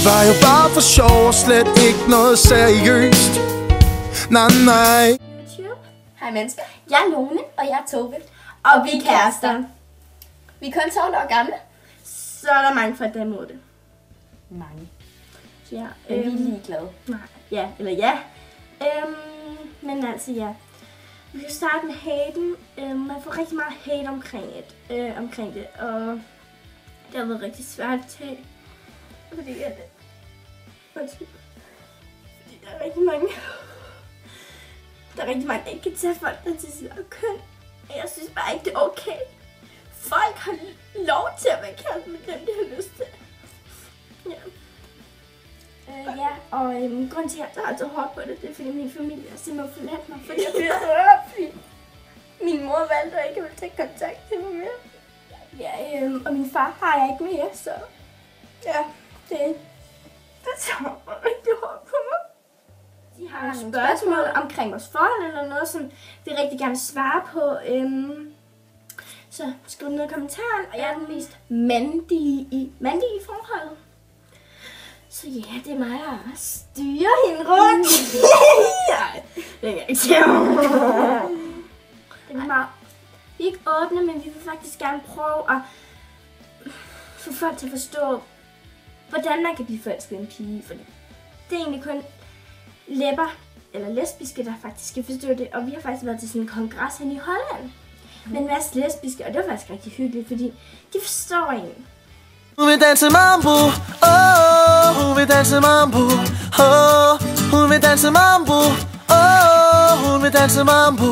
var jo bare for sjov og slet ikke noget seriøst. Nej, nej. YouTube. Hej mennesker, jeg er Lone, og jeg er Tove. Og vi er kærester. Vi er kun 12 år gamle. Så er der mange fra dem mod det. Mange. Ja, Vi er ligeglade. Nej, ja, eller ja. Men altså ja. Vi kan starte med haten. Man får rigtig meget hate omkring det, og det har været rigtig svært at tage. Fordi der er rigtig mange, der ikke kan tage folk, der til sit køn. Jeg synes bare ikke, det er okay. Folk har lov til at være kæreste med dem, de har lyst til. Ja. Ja, og grunden til, at jeg tager så hårdt på det, det er fordi min familie har simpelthen forladt mig, fordi jeg bliver så rørt, fordi min mor valgte at ikke at tage kontakt til mig mere. Ja, og min far har jeg ikke mere, så ja, det tager rigtig hårdt på mig. De har nogle spørgsmål omkring vores forhold eller noget, som vi rigtig gerne vil svare på. Så skriv ned i kommentaren, og jeg er den mest mandige i forholdet. Så ja, det er mig, der styrer hende rundt. Det kan jeg ikke sige. Det er meget. Vi er ikke åbne, men vi vil faktisk gerne prøve at få folk til at forstå, hvordan man kan blive forelsket i en pige. For det er egentlig kun læpper eller lesbiske, der faktisk skal forstå det. Og vi har faktisk været til sådan en kongres hen i Holland med en masse lesbiske, og det var faktisk rigtig hyggeligt, fordi de forstår en. Hun vil danse mambo, hun vil danse mambo, hun vil danse mambo, hun vil danse mambo,